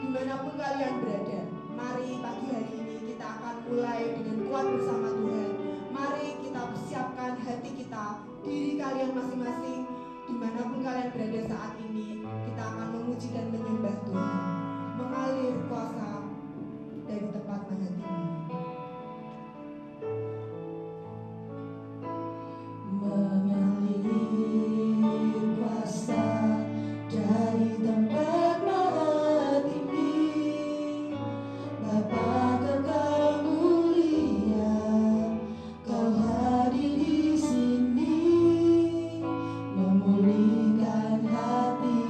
dimanapun kalian berada. Mari pagi hari ini kita akan mulai dengan kuat bersama Tuhan. Mari kita persiapkan hati kita, diri kalian masing-masing, dimanapun kalian berada saat ini. Kita akan memuji dan menyembah Tuhan, mengalir kuasa dari tempat mana tinggi. Mengalir kuasa dari tempat maha tinggi, Bapa kekal mulia, Kau hadir di sini, memulihkan hati,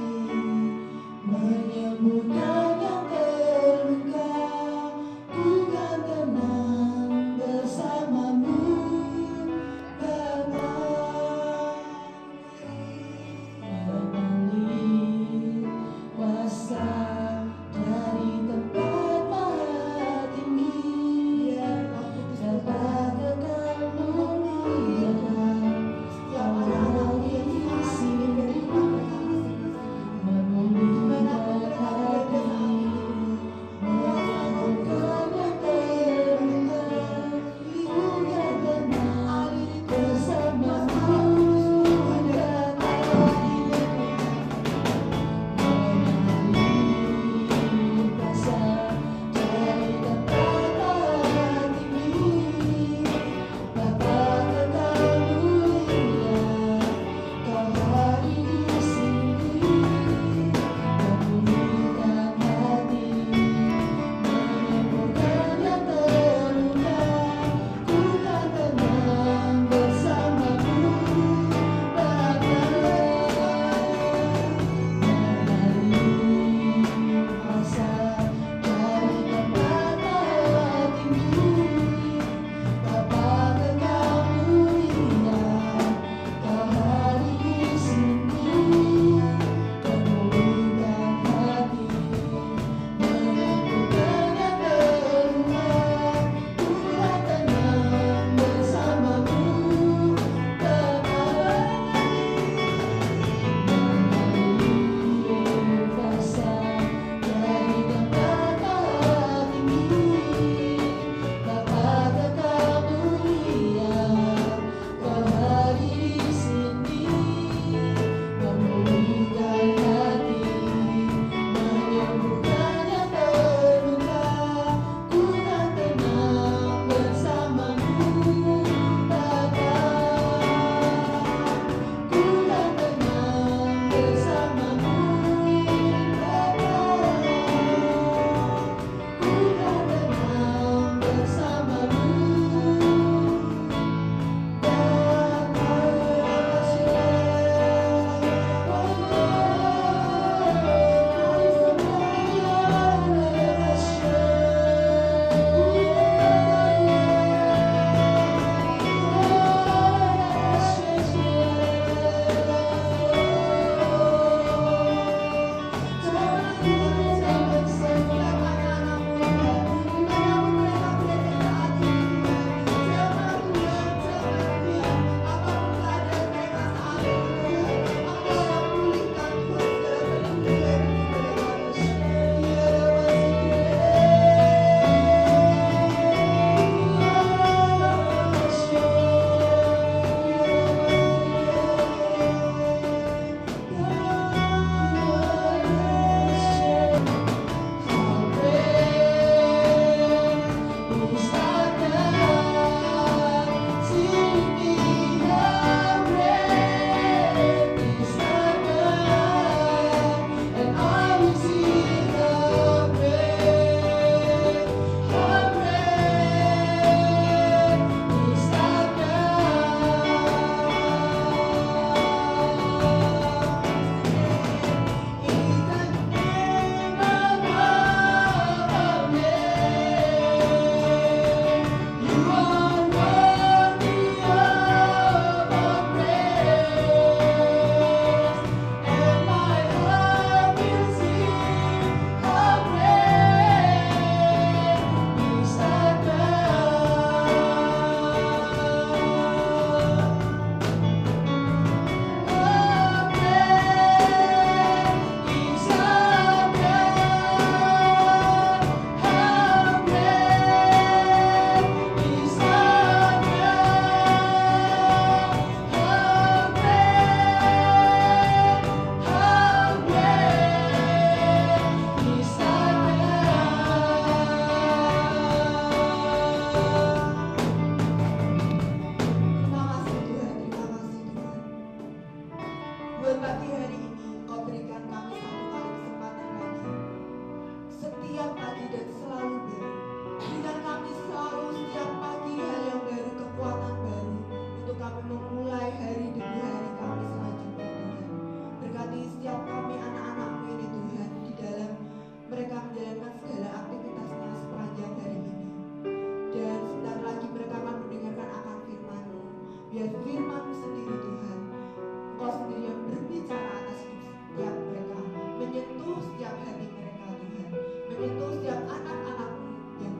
Untuk itu setiap anak-anakmu yang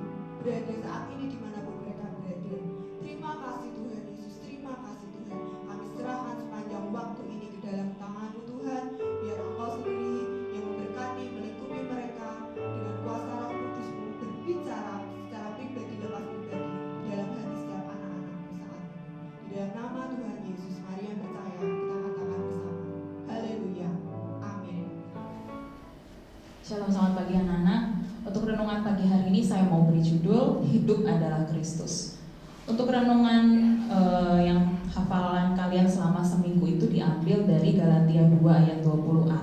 berada saat ini dimanapun mereka berada, terima kasih Tuhan Yesus, terima kasih Tuhan. Kami serahkan sepanjang waktu ini ke dalam tangan-Mu Tuhan, biar Engkau sendiri yang memberkati, melingkupi mereka dengan kuasa Roh Kudus-Mu, berbicara secara pribadi lepas pribadi dalam hati setiap anak-anak-Mu saat ini. Di dalam nama Tuhan Yesus, mari yang percaya kita katakan bersama, haleluya, amin. Shalom, selamat pagi anak-anak. Untuk renungan pagi hari ini saya mau beri judul Hidup adalah Kristus. Untuk renungan yang hafalan kalian selama seminggu itu diambil dari Galatia 2 ayat 20a.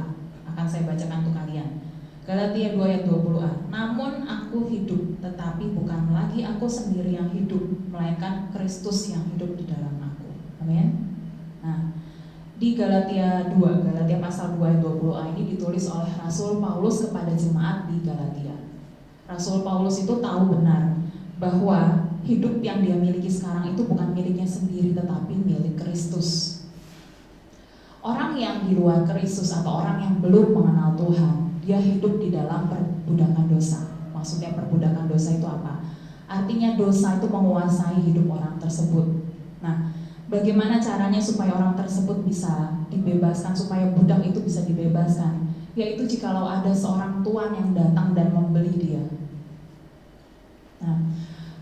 Akan saya bacakan untuk kalian. Galatia 2 ayat 20a. Namun aku hidup, tetapi bukan lagi aku sendiri yang hidup, melainkan Kristus yang hidup di dalam aku. Amin. Nah, di Galatia pasal 2 ayat 20a ini ditulis oleh Rasul Paulus kepada jemaat di Galatia. Rasul Paulus itu tahu benar bahwa hidup yang dia miliki sekarang itu bukan miliknya sendiri tetapi milik Kristus. Orang yang di luar Kristus atau orang yang belum mengenal Tuhan, dia hidup di dalam perbudakan dosa. Maksudnya perbudakan dosa itu apa? Artinya dosa itu menguasai hidup orang tersebut. Nah, bagaimana caranya supaya orang tersebut bisa dibebaskan, supaya budak itu bisa dibebaskan? Yaitu jikalau ada seorang tuan yang datang dan membeli dia. Nah,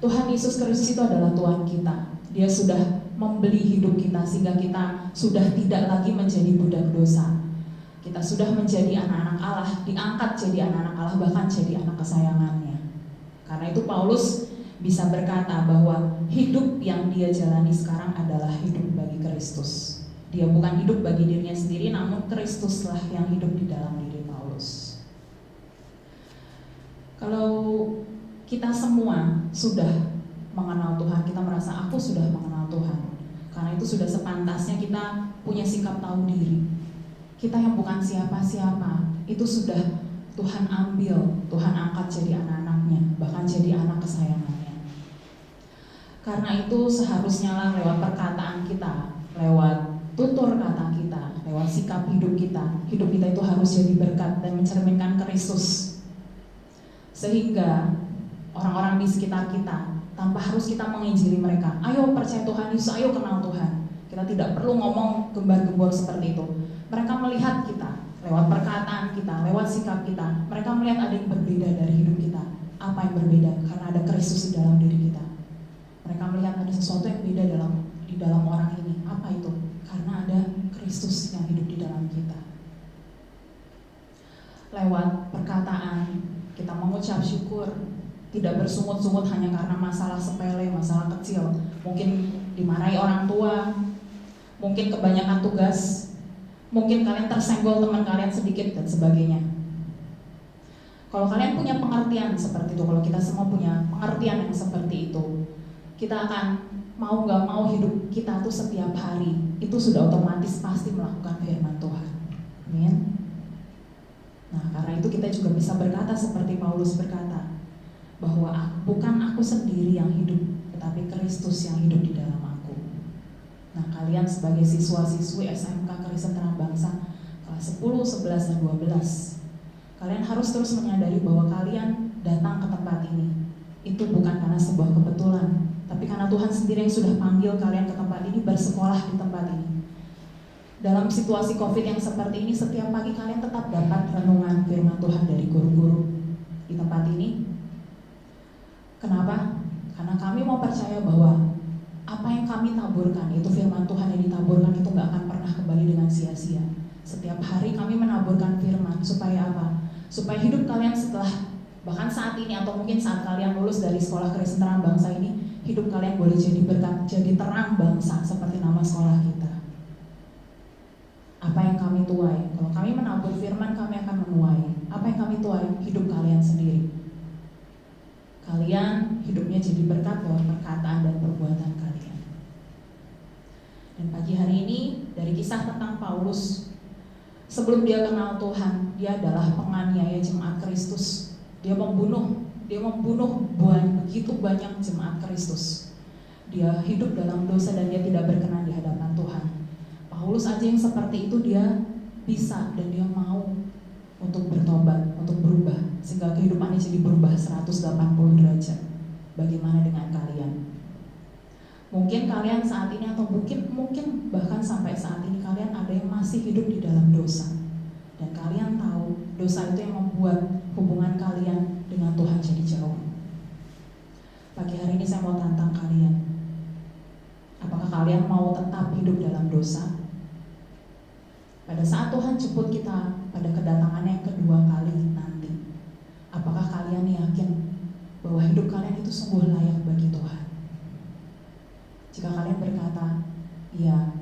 Tuhan Yesus Kristus itu adalah Tuhan kita. Dia sudah membeli hidup kita sehingga kita sudah tidak lagi menjadi budak dosa. Kita sudah menjadi anak-anak Allah, diangkat jadi anak-anak Allah, bahkan jadi anak kesayangannya. Karena itu Paulus bisa berkata bahwa hidup yang dia jalani sekarang adalah hidup bagi Kristus. Dia bukan hidup bagi dirinya sendiri, namun Kristuslah yang hidup di dalam diri Paulus. Kalau kita semua sudah mengenal Tuhan, kita merasa aku sudah mengenal Tuhan. Karena itu sudah sepantasnya kita punya sikap tahu diri. Kita yang bukan siapa-siapa, itu sudah Tuhan ambil, Tuhan angkat jadi anak-anaknya, bahkan jadi anak kesayangannya. Karena itu seharusnya lah lewat perkataan kita, lewat tutur kata kita, lewat sikap hidup kita itu harus jadi berkat dan mencerminkan Kristus. Sehingga orang-orang di sekitar kita, tanpa harus kita menginjili mereka, ayo percaya Tuhan Yesus, ayo kenal Tuhan. Kita tidak perlu ngomong gembar-gembor seperti itu. Mereka melihat kita, lewat perkataan kita, lewat sikap kita, mereka melihat ada yang berbeda dari hidup kita. Apa yang berbeda? Karena ada Kristus di dalam diri kita. Mereka melihat ada sesuatu yang beda di dalam orang ini. Apa itu? Karena ada Kristus yang hidup di dalam kita. Lewat perkataan, kita mengucap syukur, tidak bersungut-sungut hanya karena masalah sepele, masalah kecil. Mungkin dimarahi orang tua, mungkin kebanyakan tugas, mungkin kalian tersenggol teman kalian sedikit dan sebagainya. Kalau kalian punya pengertian seperti itu, kalau kita semua punya pengertian yang seperti itu, kita akan mau gak mau hidup kita tuh setiap hari itu sudah otomatis pasti melakukan firman Tuhan. Amin. Nah, karena itu kita juga bisa berkata seperti Paulus berkata, bahwa bukan aku sendiri yang hidup, tetapi Kristus yang hidup di dalam aku. Nah, kalian sebagai siswa-siswi SMK Kristen Terang Bangsa kelas 10, 11, dan 12, kalian harus terus menyadari bahwa kalian datang ke tempat ini itu bukan karena sebuah kebetulan, tapi karena Tuhan sendiri yang sudah panggil kalian ke tempat ini, bersekolah di tempat ini. Dalam situasi COVID yang seperti ini, setiap pagi kalian tetap dapat renungan firman Tuhan dari guru-guru di tempat ini. Kenapa? Karena kami mau percaya bahwa apa yang kami taburkan, itu firman Tuhan yang ditaburkan itu gak akan pernah kembali dengan sia-sia. Setiap hari kami menaburkan firman, supaya apa? Supaya hidup kalian setelah, bahkan saat ini atau mungkin saat kalian lulus dari sekolah Kristen Terang Bangsa ini, hidup kalian boleh jadi berkat, jadi terang bangsa seperti nama sekolah kita. Apa yang kami tuai? Kalau kami menabur firman, kami akan menuai. Apa yang kami tuai? Hidup kalian sendiri. Kalian hidupnya jadi berkat lewat perkataan dan perbuatan kalian. Dan pagi hari ini dari kisah tentang Paulus, sebelum dia kenal Tuhan, dia adalah penganiaya jemaat Kristus. Dia membunuh begitu banyak jemaat Kristus. Dia hidup dalam dosa dan dia tidak berkenan di hadapan Tuhan. Paulus aja yang seperti itu dia bisa dan dia mau untuk bertobat, untuk berubah. sehingga kehidupannya jadi berubah 180 derajat. Bagaimana dengan kalian? Mungkin kalian saat ini atau mungkin bahkan sampai saat ini kalian ada yang masih hidup di dalam dosa. Dan kalian tahu dosa itu yang membuat hubungan kalian dengan Tuhan jadi jauh. Pagi hari ini saya mau tantang kalian. Apakah kalian mau tetap hidup dalam dosa? Pada saat Tuhan jemput kita pada kedatangannya yang kedua kali nanti, apakah kalian yakin bahwa hidup kalian itu sungguh layak bagi Tuhan? Jika kalian berkata, iya,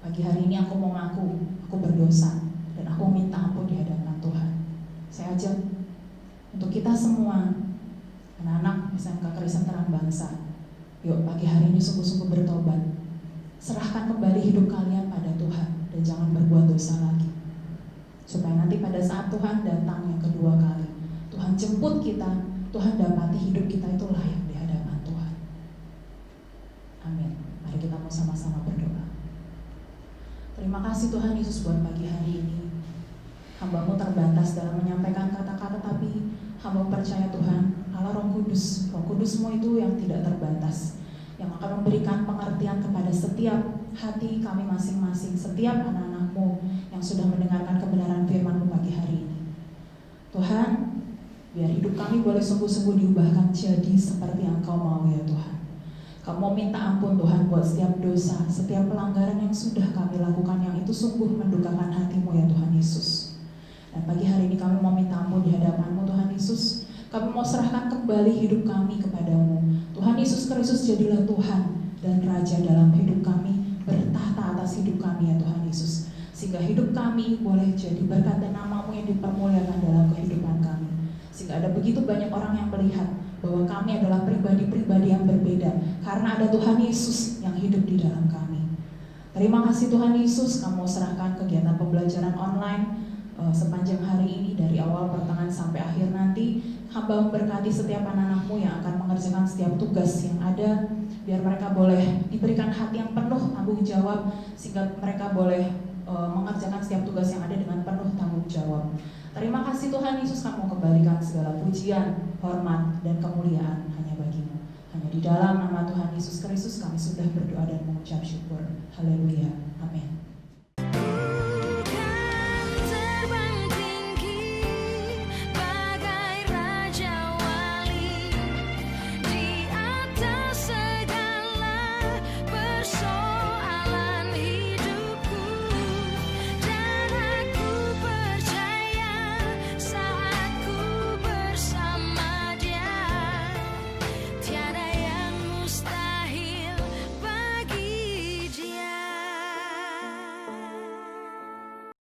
pagi hari ini aku mau ngaku, aku berdosa, dan aku minta ampun di hadapan Tuhan. Saya ajak untuk kita semua, anak-anak SMK Kristen Terang Bangsa, yuk pagi hari ini sungguh-sungguh bertobat. Serahkan kembali hidup kalian pada Tuhan dan jangan berbuat dosa lagi. Supaya nanti pada saat Tuhan datang yang kedua kali, Tuhan jemput kita, Tuhan dapati hidup kita itu layak di hadapan Tuhan. Amin. Mari kita mau sama-sama berdoa. Terima kasih Tuhan Yesus buat pagi hari ini. Hamba-Mu terbatas dalam menyampaikan kata-kata, tapi hamba percaya Tuhan, Allah Roh Kudus-Mu itu yang tidak terbatas, yang akan memberikan pengertian kepada setiap hati kami masing-masing, setiap anak-anak-Mu yang sudah mendengarkan kebenaran firman-Mu pagi hari ini. Tuhan, biar hidup kami boleh sungguh-sungguh diubahkan jadi seperti yang Kau mau ya Tuhan. Kau mau minta ampun Tuhan buat setiap dosa, setiap pelanggaran yang sudah kami lakukan yang itu sungguh mendukakan hati-Mu ya Tuhan Yesus. Dan pagi hari ini kami mau minta ampun di hadapan-Mu Tuhan Yesus. Kami mau serahkan kembali hidup kami kepada-Mu. Tuhan Yesus Kristus jadilah Tuhan dan Raja dalam hidup kami, bertahta atas hidup kami ya Tuhan Yesus. Sehingga hidup kami boleh jadi berkat dan nama-Mu yang dipermuliakan dalam kehidupan kami. Sehingga ada begitu banyak orang yang melihat bahwa kami adalah pribadi-pribadi yang berbeda karena ada Tuhan Yesus yang hidup di dalam kami. Terima kasih Tuhan Yesus, Kamu serahkan kegiatan pembelajaran online sepanjang hari ini dari awal pertengahan sampai akhir nanti. Hamba memberkati setiap anak-anak-Mu yang akan mengerjakan setiap tugas yang ada, biar mereka boleh diberikan hati yang penuh tanggung jawab, sehingga mereka boleh mengerjakan setiap tugas yang ada dengan penuh tanggung jawab. Terima kasih Tuhan Yesus, Kamu kembalikan segala pujian, hormat, dan kemuliaan hanya bagi-Mu. Hanya di dalam nama Tuhan Yesus Kristus kami sudah berdoa dan mengucap syukur. Haleluya. Amin.